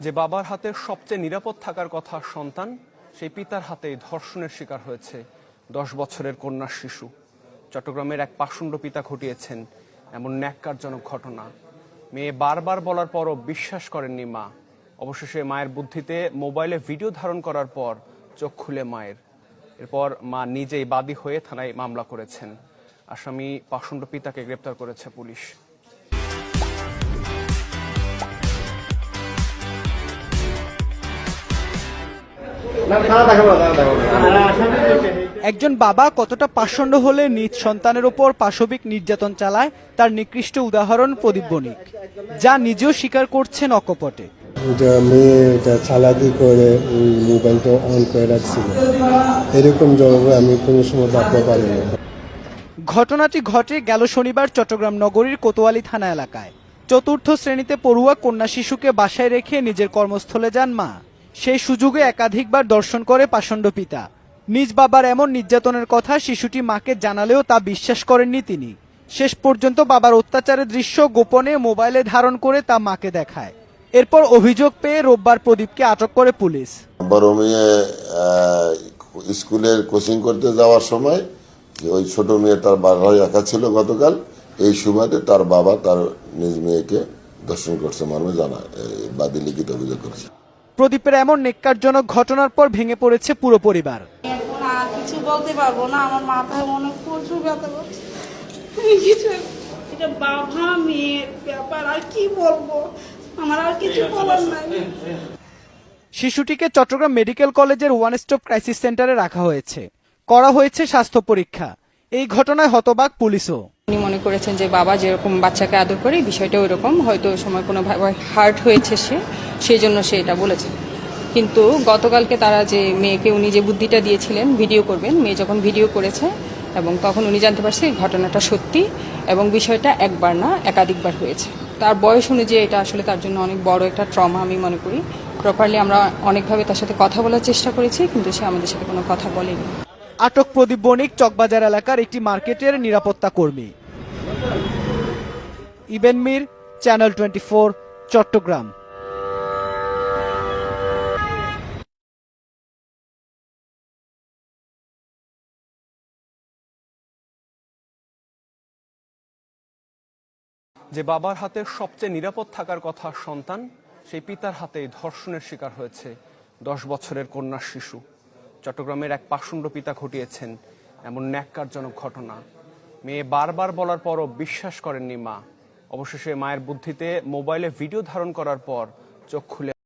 যে বাবার হাতে সবচেয়ে নিরাপদ থাকার কথা সন্তান, সেই পিতার হাতেই ধর্ষণের শিকার হয়েছে 10 বছরের কন্যা শিশু। চট্টগ্রামের এক পাষণ্ড পিতা ঘটিয়েছেন এমন ন্যাক্কারজনক ঘটনা। মেয়ে বারবার বলার পরও বিশ্বাস করেননি মা। অবশেষে মায়ের বুদ্ধিতে মোবাইলে ভিডিও ধারণ করার পর চোখ খুলে মায়ের। এরপর মা নিজেই বাদী হয়ে থানায় মামলা করেছেন। আসামি পাষণ্ড পিতাকে গ্রেপ্তার করেছে পুলিশ। একজন বাবা কতটা পাষণ্ড হলে নিজ সন্তানের ওপর পাশবিক নির্যাতন চালায় তার নিকৃষ্ট উদাহরণ প্রদীপ বণিক, যা নিজেও স্বীকার করছেন অকপটে। মেয়েটা চালাকি করে ওই মোবাইলটা অন করে রাখছিল, এরকম জবাবে আমি কোনো সময় রাখতে পারি না। ঘটনাটি ঘটে গেল শনিবার চট্টগ্রাম নগরীর কোতোয়ালি থানা এলাকায়। চতুর্থ শ্রেণীতে পড়ুয়া কন্যা শিশুকে বাসায় রেখে নিজের কর্মস্থলে যান মা। সেই সুযোগে একাধিকবার দর্শন করে পাষণ্ড পিতা। নিজ বাবার এমন নির্যাতনের কথা শিশুটি মাকে জানালেও তা বিশ্বাস করেননি তিনি। শেষ পর্যন্ত বাবার অত্যাচারের দৃশ্য গোপনে মোবাইলে ধারণ করে তা মাকে দেখায়। এরপর অভিযোগ পেয়ে রোববার প্রদীপকে আটক করে পুলিশ। বড় মেয়ে স্কুলের কোচিং করতে যাওয়ার সময় ওই ছোট মেয়ে তার বাসায় একা ছিল গতকাল, এই সুবাদে তার বাবা তার নিজ মেয়েকে দর্শন করছে মর্মে বাদী লিখিত অভিযোগ করেছে। প্রদীপের এমন নেক্কারজনক ঘটনার পর ভেঙে পড়েছে পুরো পরিবার। কিছু বলতে পারবো না, আমার মাথায় মনে প্রচুর ব্যথা করছে। এটা বাবা মেয়ের ব্যাপার, আর কি বলবো, আমার আর কিছু বলার নাই। শিশুটিকে চট্টগ্রাম মেডিকেল কলেজের ওয়ান স্টপ ক্রাইসিস সেন্টারে রাখা হয়েছে। করা হয়েছে স্বাস্থ্য পরীক্ষা। এই ঘটনায় হতবাক পুলিশও। উনি মনে করেছেন যে বাবা যেরকম বাচ্চাকে আদর করে বিষয়টা ওই রকম, হয়তো ওই সময় কোনো হার্ট হয়েছে সেই জন্য সে এটা বলেছে। কিন্তু গতকালকে তারা যে মেয়েকে উনি যে বুদ্ধিটা দিয়েছিলেন ভিডিও করবেন, মেয়ে যখন ভিডিও করেছে এবং তখন উনি জানতে পারছে ঘটনাটা সত্যি এবং বিষয়টা একবার না একাধিকবার হয়েছে। তার বয়স অনুযায়ী এটা আসলে তার জন্য অনেক বড় একটা ট্রমা আমি মনে করি। প্রপারলি আমরা অনেকভাবে তার সাথে কথা বলার চেষ্টা করেছি, কিন্তু সে আমাদের সাথে কোনো কথা বলেনি। আটক প্রদীপ বণিক চকবাজার এলাকার একটি মার্কেটের নিরাপত্তা কর্মী। ইবেন মির, চ্যানেল 24, চট্টগ্রাম। যে বাবার হাতে সবচেয়ে নিরাপদ থাকার কথা সন্তান, সেই পিতার হাতেই ধর্ষণের শিকার হয়েছে 10 বছরের কন্যা শিশু। চট্টগ্রামের এক পাষণ্ড পিতা ঘটিয়েছেন এমন ন্যাক্কারজনক ঘটনা। মেয়ে বারবার বলার পরও বিশ্বাস করেননি মা। অবশেষে মায়ের বুদ্ধিতে মোবাইলে ভিডিও ধারণ করার পর চোখ খুলে